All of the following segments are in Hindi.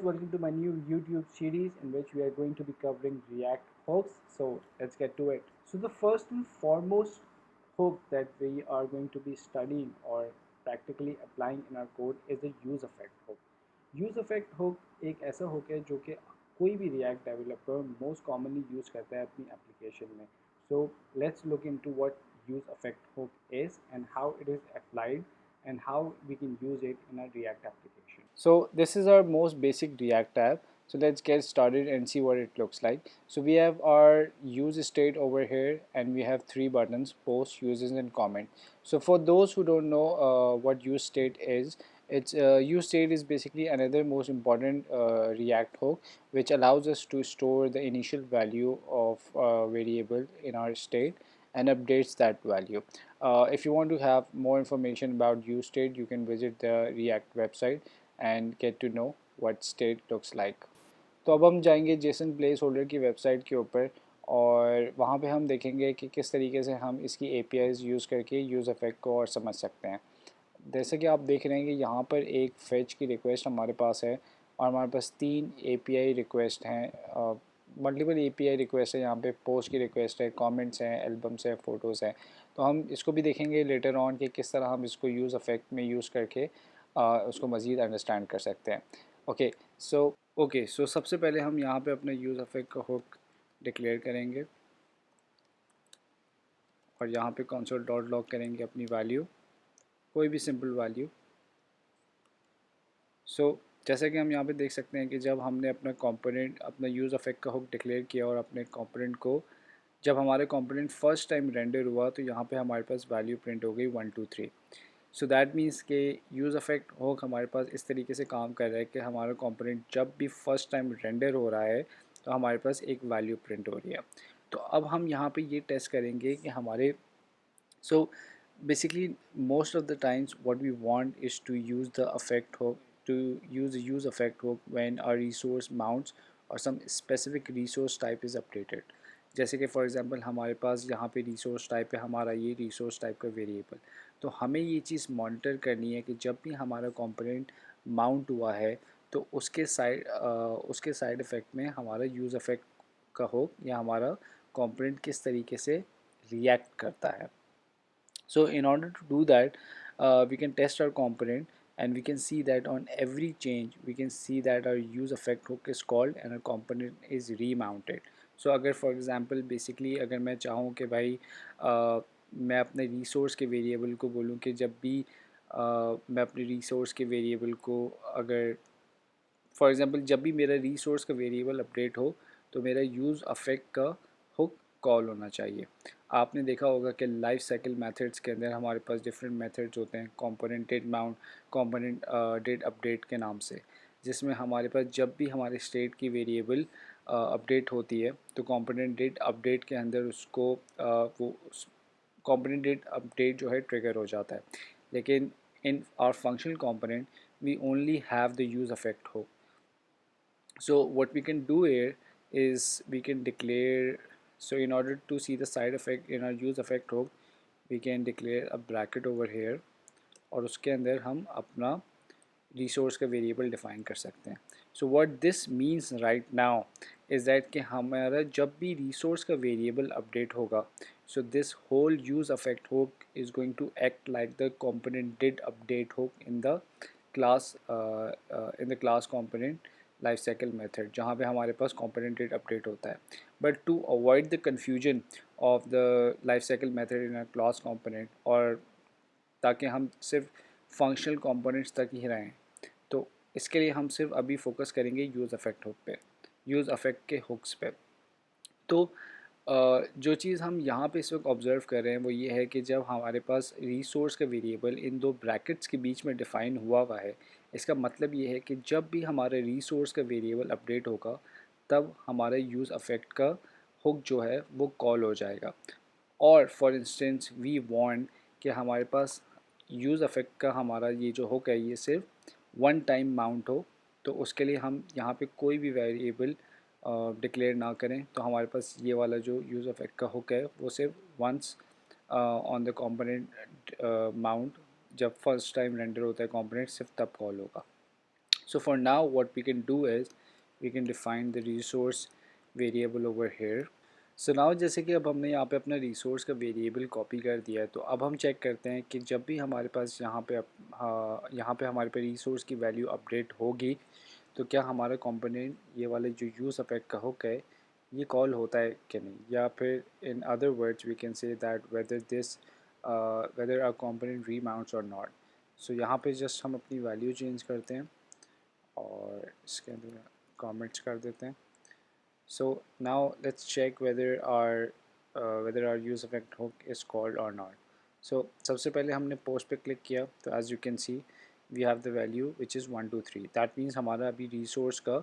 welcome to my new YouTube series in which we are going to be covering React hooks. So let's get to it. So the first and foremost hook that we are going to be studying or practically applying in our code is the use effect hook. Use effect hook एक ऐसा हुक है जो कि कोई भी react developer most commonly use करता है अपनी एप्लीकेशन में. So let's look into what use effect hook is and how it is applied and how we can use it in a React application. So this is our most basic React app. So let's get started and see what it looks like. So we have our use state over here and we have three buttons: post, uses and comment. So for those who don't know what use state is, it's use state is basically another most important React hook which allows us to store the initial value of a variable in our state and updates that value. If you want to have more information about useState, you can visit the React website and get to know what state looks like. तो अब हम जाएंगे जेसन प्लेस होल्डर की वेबसाइट के ऊपर और वहाँ पे हम देखेंगे कि किस तरीके से हम इसकी APIs यूज़ करके यूज़ इफेक्ट को और समझ सकते हैं. जैसे कि आप देख रहे हैं कि यहाँ पर एक फेच की रिक्वेस्ट हमारे पास है और हमारे पास तीन API रिक्वेस्ट हैं. मल्टीपल API रिक्वेस्ट है. यहाँ पे पोस्ट की रिक्वेस्ट है, कमेंट्स हैं, एल्बम्स हैं, फ़ोटोज़ हैं. तो हम इसको भी देखेंगे लेटर ऑन कि किस तरह हम इसको यूज़ इफेक्ट में यूज़ करके उसको मज़ीद अंडरस्टैंड कर सकते हैं. ओके सो सबसे पहले हम यहाँ पे अपने यूज़ इफेक्ट का हुक डिक्लेयर करेंगे और यहाँ पे कंसोल डॉट लॉग करेंगे अपनी वैल्यू, कोई भी सिंपल वैल्यू. सो जैसे कि हम यहाँ पे देख सकते हैं कि जब हमने अपना कंपोनेंट अपना यूज़ इफेक्ट का हुक डिक्लेयर किया और अपने कंपोनेंट को जब हमारे कंपोनेंट फर्स्ट टाइम रेंडर हुआ तो यहाँ पे हमारे पास वैल्यू प्रिंट हो गई 123. सो दैट मीन्स के यूज़ इफेक्ट हुक हमारे पास इस तरीके से काम कर रहा है कि हमारा कंपोनेंट जब भी फर्स्ट टाइम रेंडर हो रहा है तो हमारे पास एक वैल्यू प्रिंट हो रही है. तो अब हम यहाँ पे ये टेस्ट करेंगे कि हमारे so basically most of the times what we want is to use the effect hook to use the use effect hook when our resource mounts or some specific resource type is updated. जैसे कि फॉर एग्जांपल हमारे पास यहाँ पे रिसोर्स टाइप है हमारा ये रिसोर्स टाइप का वेरिएबल. तो हमें ये चीज़ मॉनिटर करनी है कि जब भी हमारा कंपोनेंट माउंट हुआ है तो उसके साइड इफ़ेक्ट में हमारा यूज़ इफ़ेक्ट का हो या हमारा कंपोनेंट किस तरीके से रिएक्ट करता है. So in order to do that, we can test our component and we can see that on every change we can see that our use effect hook is called and our component is remounted. So अगर for example basically अगर मैं चाहूँ कि भाई मैं अपने resource के variable को बोलूँ कि जब भी मैं अपने resource के variable को अगर फॉर एग्ज़ाम्पल जब भी मेरा रिसोर्स का वेरिएबल अपडेट हो तो मेरा यूज़ अफेक्ट का हुक कॉल होना चाहिए. आपने देखा होगा कि लाइफ साइकिल मेथड्स के अंदर हमारे पास डिफरेंट मेथड्स होते हैं component did mount, component did update के नाम से, जिसमें हमारे पास जब भी हमारे स्टेट की वेरिएबल अपडेट होती है तो कंपोनेंट डेट अपडेट के अंदर उसको वो कंपोनेंट डेट अपडेट जो है ट्रिगर हो जाता है. लेकिन in our functional component we only have the use effect hook. So what we can do here is we can declare, so in order to see the side effect in our use effect hook we can declare a bracket over here और उसके अंदर हम अपना रिसोर्स का वेरिएबल डिफाइन कर सकते हैं. So what this means right now is that कि हमारा जब भी रिसोर्स का वेरिएबल अपडेट होगा so this whole use effect hook is going to act like the component did update hook in the class component life cycle method जहाँ पे हमारे पास component did अपडेट होता है. But to avoid the confusion of the life cycle method in a class component और ताकि हम सिर्फ फंक्शनल कंपोनेंट्स तक ही रहें तो इसके लिए हम सिर्फ अभी फोकस करेंगे यूज़ अफेक्ट हुक पे, यूज़ अफेक्ट के हुक्स पे. तो जो चीज़ हम यहाँ पे इस वक्त ऑब्ज़र्व कर रहे हैं वो ये है कि जब हमारे पास रिसोर्स का वेरिएबल इन दो ब्रैकेट्स के बीच में डिफ़ाइन हुआ है, इसका मतलब ये है कि जब भी हमारे रिसोर्स का वेरिएबल अपडेट होगा तब हमारा यूज़ अफेक्ट का हुक जो है वो कॉल हो जाएगा. और फॉर इंस्टेंस वी वांट कि हमारे पास यूज़ अफेक्ट का हमारा ये जो हुक है ये सिर्फ वन टाइम माउंट हो, तो उसके लिए हम यहाँ पे कोई भी वेरिएबल डिक्लेयर ना करें. तो हमारे पास ये वाला जो यूज़ अफेक्ट का हुक है वो सिर्फ once on the component mount जब फर्स्ट टाइम रेंडर होता है कंपोनेंट सिर्फ तब कॉल होगा. So for now what we can do is we can define the resource variable over here. So now जैसे कि अब हमने यहाँ पे अपना रिसोर्स का वेरिएबल कॉपी कर दिया है, तो अब हम चेक करते हैं कि जब भी हमारे पास यहाँ पे हमारे पे रिसोर्स की वैल्यू अपडेट होगी तो क्या हमारा कंपोनेंट ये वाले जो यूज़ अफेक्ट का हुक है ये कॉल होता है कि नहीं, या फिर in other words we can say that whether our component remounts और नॉट. सो यहाँ पे जस्ट हम अपनी वैल्यू चेंज करते हैं और इसके अंदर कमेंट्स कर देते हैं. So now let's check whether our use effect hook is called or not. So सबसे पहले हमने post पे click किया तो as you can see we have the value which is 123. That means हमारा अभी resource का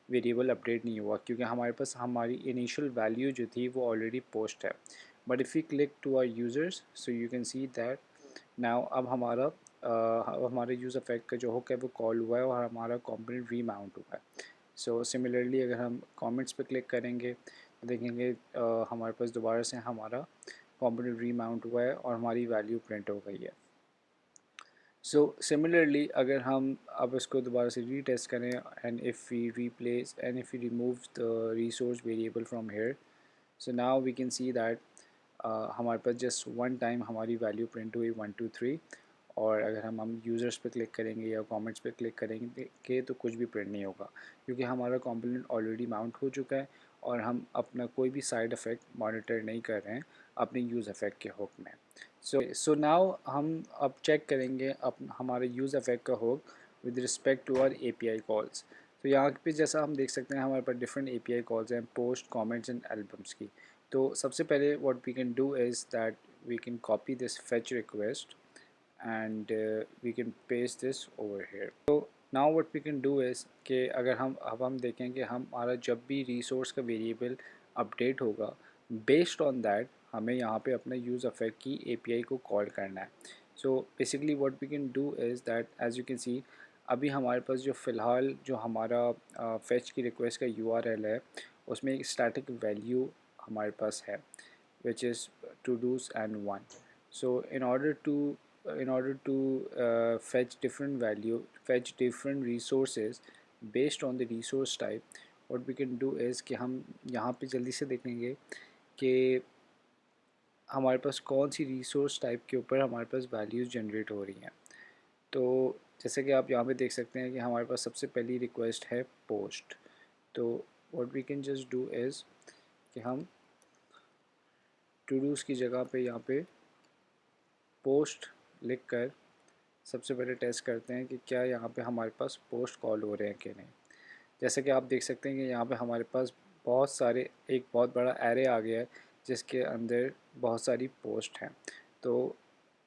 वेरिएबल अपडेट नहीं हुआ क्योंकि हमारे पास हमारी इनिशियल वैल्यू जो थी वो ऑलरेडी पोस्ट है. But if you click to our users so you can see that now अब हमारे यूज़ अफेक्ट का जो हुक है वो कॉल हुआ है और हमारा कंपोनेंट रीमाउंट हुआ है. सो सिमिलरली अगर हम कमेंट्स पे क्लिक करेंगे तो देखेंगे हमारे पास दोबारा से हमारा कंपोनेंट रीमाउंट हुआ है और हमारी वैल्यू प्रिंट हो गई है. सो सिमिलरली अगर हम अब इसको दोबारा से रीटेस्ट करें and if we remove the resource variable from here, so now we can see that हमारे पास जस्ट वन टाइम हमारी वैल्यू प्रिंट हुई 123. और अगर हम यूज़र्स पे क्लिक करेंगे या कमेंट्स पे क्लिक करेंगे तो कुछ भी प्रिंट नहीं होगा क्योंकि हमारा कंपोनेंट ऑलरेडी माउंट हो चुका है और हम अपना कोई भी साइड इफ़ेक्ट मॉनिटर नहीं कर रहे हैं अपने यूज़ इफ़ेक्ट के हुक में. सो नाउ हम अब चेक करेंगे हमारे यूज़ इफ़ेक्ट का hook with respect to our API calls. तो यहाँ पे जैसा हम देख सकते हैं हमारे पास डिफरेंट API कॉल्स हैं पोस्ट कमेंट्स एंड एल्बम्स की. तो सबसे पहले what we can do is that we can copy this fetch request and we can paste this over here. So now what we can do is कि अगर हम देखें कि हमारा जब भी रिसोर्स का वेरिएबल अपडेट होगा बेस्ड ऑन दैट हमें यहाँ पे अपना यूज़ अफेक्ट की API को कॉल करना है. So basically what we can do is that as you can see अभी हमारे पास जो फ़िलहाल जो हमारा फेच की रिक्वेस्ट का URL है उसमें एक स्टैटिक वैल्यू हमारे पास है which is to do's and one. So in order to fetch different resources based on the resource type, what we can do is कि हम यहाँ पे जल्दी से देखेंगे कि हमारे पास कौन सी रिसोर्स टाइप के ऊपर हमारे पास वैल्यूज़ जनरेट हो रही हैं. तो जैसे कि आप यहाँ पे देख सकते हैं कि हमारे पास सबसे पहली रिक्वेस्ट है पोस्ट. तो what we can just do is कि हम टू डूज़ की जगह पे यहाँ पे पोस्ट लिख कर सबसे पहले टेस्ट करते हैं कि क्या यहाँ पे हमारे पास पोस्ट कॉल हो रहे हैं कि नहीं. जैसे कि आप देख सकते हैं कि यहाँ पे हमारे पास एक बहुत बड़ा एरे आ गया है जिसके अंदर बहुत सारी पोस्ट हैं. तो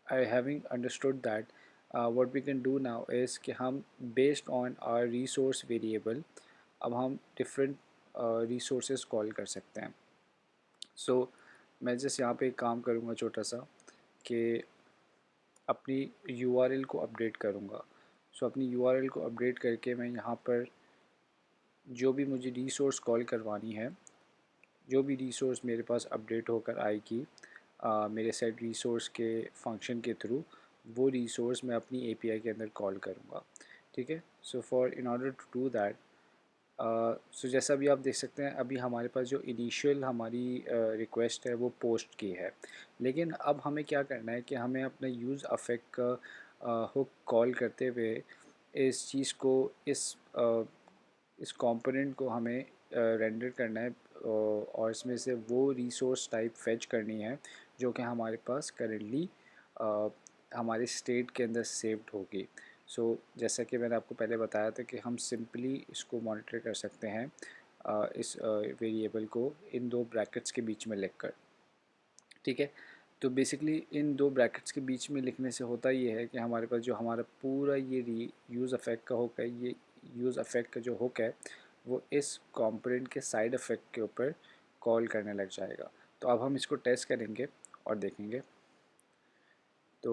I having understood that what we can do now is कि हम based on our resource variable अब हम डिफरेंट रिसोर्सेज कॉल कर सकते हैं. सो मैं जस्ट यहाँ पे एक काम करूँगा छोटा सा कि अपनी URL को अपडेट करूँगा. सो अपनी URL को अपडेट करके मैं यहाँ पर जो भी मुझे रिसोर्स कॉल करवानी है, जो भी रिसोर्स मेरे पास अपडेट होकर आएगी मेरे सेट रिसोर्स के फंक्शन के थ्रू, वो रिसोर्स मैं अपनी API के अंदर कॉल करूँगा. ठीक है. So in order to do that so जैसा भी आप देख सकते हैं अभी हमारे पास जो इनिशियल हमारी रिक्वेस्ट है वो पोस्ट की है, लेकिन अब हमें क्या करना है कि हमें अपना यूज़ अफेक्ट का हुक कॉल करते हुए इस चीज़ को इस कंपोनेंट को हमें रेंडर करना है और इसमें से वो रिसोर्स टाइप फेच करनी है जो कि हमारे पास करेंटली हमारे स्टेट के अंदर सेव्ड होगी. जैसा कि मैंने आपको पहले बताया था कि हम सिंपली इसको मॉनिटर कर सकते हैं इस वेरिएबल को इन दो ब्रैकेट्स के बीच में लिखकर. ठीक है. तो बेसिकली इन दो ब्रैकेट्स के बीच में लिखने से होता ये है कि हमारे पास जो हमारा पूरा ये यूज़ अफेक्ट का हुक है, ये यूज़ अफेक्ट का जो हुक है वो इस कंपोनेंट के साइड इफ़ेक्ट के ऊपर कॉल करने लग जाएगा. तो अब हम इसको टेस्ट करेंगे और देखेंगे. तो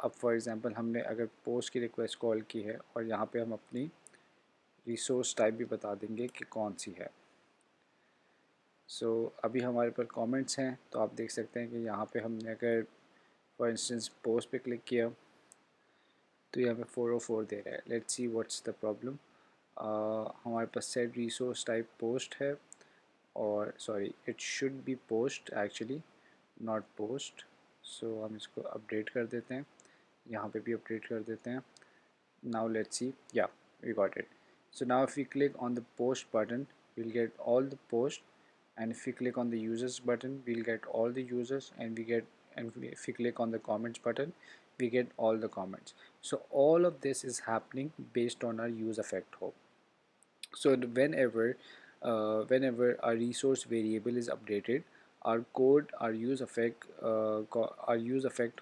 अब फॉर एग्ज़ाम्पल हमने अगर पोस्ट की रिक्वेस्ट कॉल की है और यहाँ पे हम अपनी रिसोर्स टाइप भी बता देंगे कि कौन सी है. अभी हमारे पर कमेंट्स हैं तो आप देख सकते हैं कि यहाँ पे हमने अगर फॉर इंस्टेंस पोस्ट पे क्लिक किया तो यहाँ पे 404 दे रहा है. Let's see what's the problem. हमारे पास सेट रिसोर्स टाइप पोस्ट है, और sorry it should be post actually, not post. So हम इसको अपडेट कर देते हैं, यहाँ पे भी अपडेट कर देते हैं। now let's see, yeah, we got it. So now if we click on the post button, we'll get all the posts, and if we click on the users button, we'll get all the users, and if we click on the comments button, we get all the comments. So all of this is happening based on our use effect hook. So whenever a resource variable is updated, our code, our use effect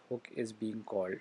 hook is being called.